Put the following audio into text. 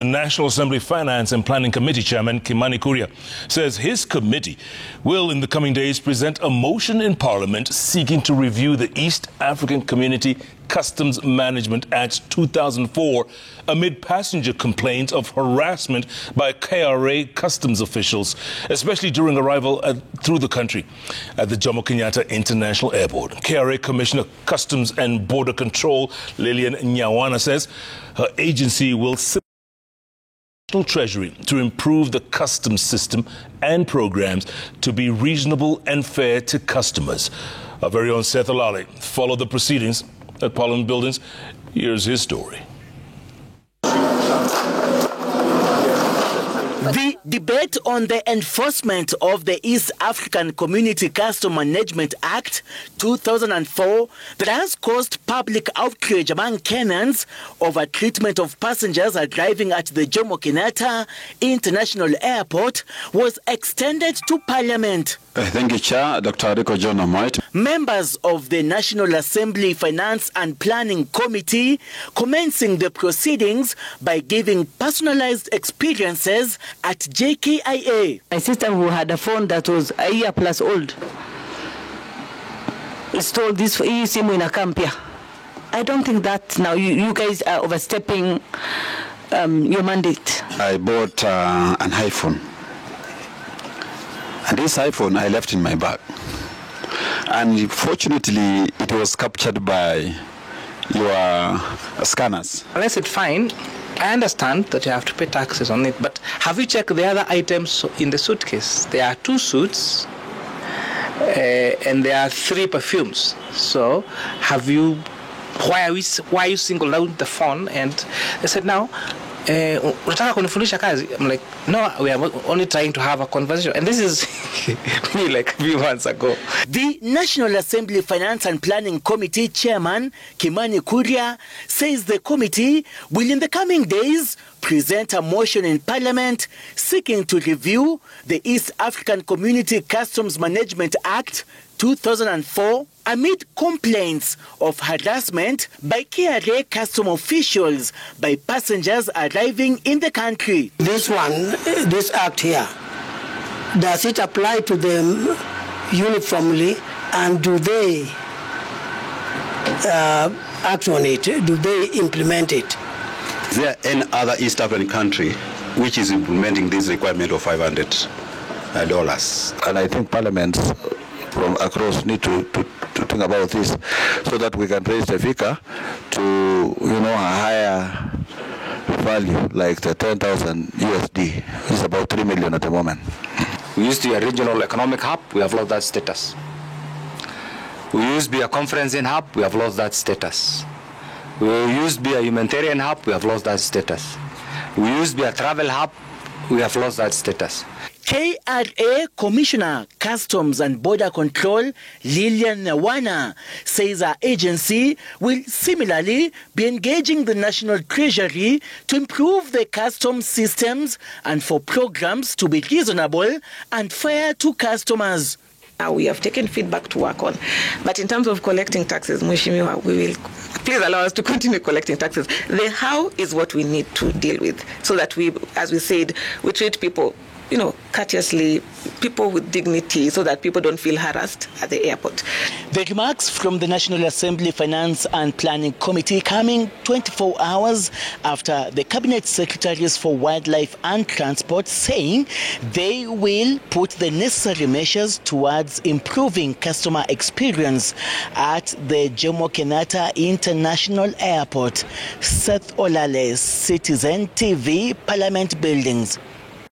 National Assembly Finance and Planning Committee Chairman Kimani Kuria says his committee will in the coming days present a motion in Parliament seeking to review the East African Community Customs Management Act 2004 amid passenger complaints of harassment by KRA customs officials, especially during arrival through the country at the Jomo Kenyatta International Airport. KRA Commissioner Customs and Border Control Lillian Nyawana says her agency will Treasury to improve the customs system and programs to be reasonable and fair to customers. Our very own Seth Olale followed the proceedings at Parliament Buildings. Here's his story. The debate on the enforcement of the East African Community Customs Management Act 2004 that has caused public outrage among Kenyans over treatment of passengers arriving at the Jomo Kenyatta International Airport was extended to Parliament. Thank you, Chair. Dr. Rico John Amoit. Members of the National Assembly Finance and Planning Committee commencing the proceedings by giving personalized experiences at JKIA. My sister who had a phone that was a year plus old is told this simu inakampia. I don't think that now you guys are overstepping your mandate. I bought an iPhone. And this iPhone I left in my bag. And fortunately, it was captured by your scanners. I said, fine, I understand that you have to pay taxes on it, but have you checked the other items in the suitcase? There are 2 suits and there are 3 perfumes. So have you, why are you singled out the phone? And they said, now, I'm like, no, we are only trying to have a conversation. And this is me like a few months ago. The National Assembly Finance and Planning Committee Chairman, Kimani Kuria, says the committee will in the coming days present a motion in Parliament seeking to review the East African Community Customs Management Act 2004 amid complaints of harassment by KRA custom officials by passengers arriving in the country. This act here, does it apply to them uniformly, and do they act on it? Do they implement it? Is there any other East African country which is implementing this requirement of $500? And I think parliaments from across need to think about this so that we can raise the figure to a higher value like the 10,000 USD. It's about 3 million at the moment. We used to be a regional economic hub, we have lost that status. We used to be a conferencing hub, we have lost that status. We used to be a humanitarian hub, we have lost that status. We used to be a travel hub, we have lost that status. KRA Commissioner Customs and Border Control Lillian Nyawana says our agency will similarly be engaging the National Treasury to improve the customs systems and for programs to be reasonable and fair to customers. We have taken feedback to work on. But in terms of collecting taxes, Mheshimiwa, we will please allow us to continue collecting taxes. The how is what we need to deal with so that we, as we said, we treat people courteously, people with dignity, so that people don't feel harassed at the airport. The remarks from the National Assembly Finance and Planning Committee coming 24 hours after the Cabinet Secretaries for Wildlife and Transport saying they will put the necessary measures towards improving customer experience at the Jomo Kenyatta International Airport. Seth Olale, Citizen TV, Parliament Buildings.